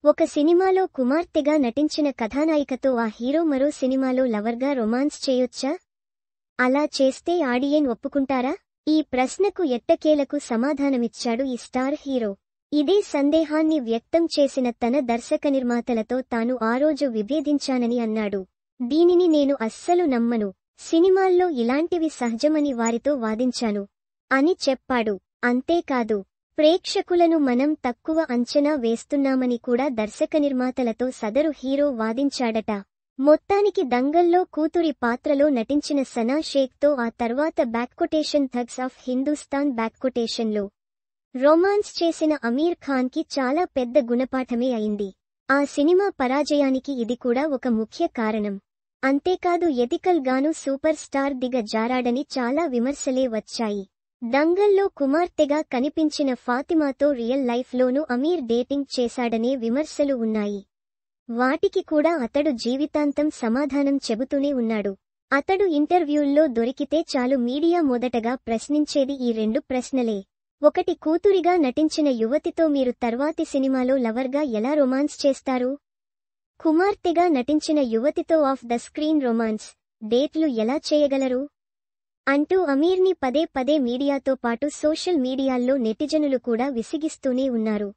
ఒక సినిమాలో కుమార్తెగా నటించిన కథానాయికతో ఆ హీరో మరో సినిమాలో లవర్గా రొమాన్స్ చేయొచ్చా? అలా చేస్తే ఆడియన్ ఒప్పుకుంటారా? ఈ ప్రశ్నకు ఎట్టకేలకు సమాధానమిచ్చాడు ఈ స్టార్ హీరో. ఇదే సందేహాన్ని వ్యక్తం చేసిన తన దర్శకనిర్మాతలతో తాను ఆ రోజు విభేదించానని అన్నాడు. దీనిని నేను అస్సలు నమ్మను. సినిమాల్లో ఇలాంటివి సహజమని వారితో వాదించాను అని చెప్పాడు. అంతేకాదు, ప్రేక్షకులను మనం తక్కువ అంచనా వేస్తున్నామని కూడా దర్శకనిర్మాతలతో సదరు హీరో వాదించాడట. మొత్తానికి దంగల్లో కూతురి పాత్రలో నటించిన సనా షేఖ్తో ఆ తర్వాత బ్యాక్కొటేషన్ థగ్స్ ఆఫ్ హిందూస్థాన్ బ్యాక్కొటేషన్లో రొమాన్స్ చేసిన అమీర్ ఖాన్కి చాలా పెద్ద గుణపాఠమే అయింది. ఆ సినిమా పరాజయానికి ఇది కూడా ఒక ముఖ్య కారణం. అంతేకాదు, ఎథికల్ గాను సూపర్ స్టార్ దిగజారాడని చాలా విమర్శలే వచ్చాయి. దంగల్లో కుమార్తెగా కనిపించిన ఫాతిమాతో రియల్ లైఫ్లోనూ అమీర్ డేటింగ్ చేశాడనే విమర్శలు ఉన్నాయి. వాటికి కూడా అతడు జీవితాంతం సమాధానం చెబుతూనే ఉన్నాడు. అతడు ఇంటర్వ్యూల్లో దొరికితే చాలు మీడియా మొదటగా ప్రశ్నించేది ఈ రెండు ప్రశ్నలే. ఒకటి, కూతురిగా నటించిన యువతితో మీరు తర్వాతి సినిమాలో లవర్గా ఎలా రొమాన్స్ చేస్తారు? కుమార్తెగా నటించిన యువతితో ఆఫ్ ద స్క్రీన్ రొమాన్స్ డేట్లు ఎలా చేయగలరు? అంటూ అమీర్ని పదే పదే మీడియాతో పాటు సోషల్ మీడియాల్లో నెటిజనులు కూడా విసిగిస్తూనే ఉన్నారు.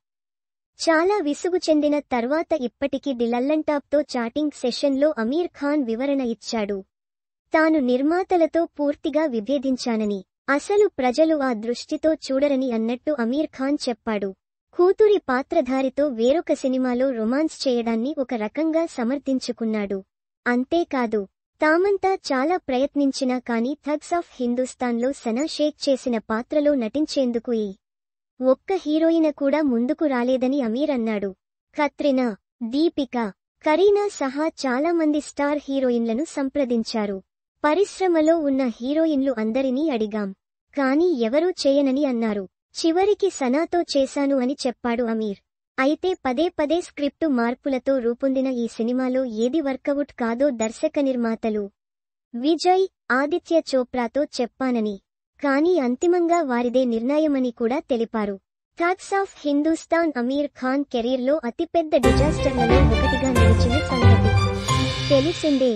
చాలా విసుగు చెందిన తర్వాత ఇప్పటికి ది లల్లన్టాప్తో చాటింగ్ సెషన్లో అమీర్ ఖాన్ వివరణ ఇచ్చాడు. తాను నిర్మాతలతో పూర్తిగా విభేదించానని, అసలు ప్రజలు ఆ దృష్టితో చూడరని అన్నట్టు అమీర్ ఖాన్ చెప్పాడు. కూతురి పాత్రధారితో వేరొక సినిమాలో రొమాన్స్ చేయడాన్ని ఒక రకంగా సమర్థించుకున్నాడు. అంతేకాదు, తామంతా చాలా ప్రయత్నించినా కానీ థగ్స్ ఆఫ్ హిందూస్థాన్లో సనా షేక్ చేసిన పాత్రలో నటించేందుకు ఒక్క హీరోయిన కూడా ముందుకు రాలేదని అమీర్ అన్నాడు. కత్రినా, దీపికా, కరీనా సహా చాలా మంది స్టార్ హీరోయిన్లను సంప్రదించారు. పరిశ్రమలో ఉన్న హీరోయిన్లు అందరినీ అడిగాం, కానీ ఎవరూ చేయనని అన్నారు. చివరికి సనాతో చేశాను అని చెప్పాడు అమీర్. అయితే పదే పదే స్క్రిప్టు మార్పులతో రూపొందిన ఈ సినిమాలో ఏది వర్కవుట్ కాదో దర్శకనిర్మాతలు విజయ్, ఆదిత్య చోప్రాతో చెప్పానని, కానీ అంతిమంగా వారిదే నిర్ణయమని కూడా తెలిపారు. థగ్స్ ఆఫ్ హిందూస్థాన్ అమీర్ ఖాన్ కెరీర్లో అతిపెద్ద డిజాస్టర్లలో ఒకటిగా నిలిచిన సంగతి తెలిసిందే.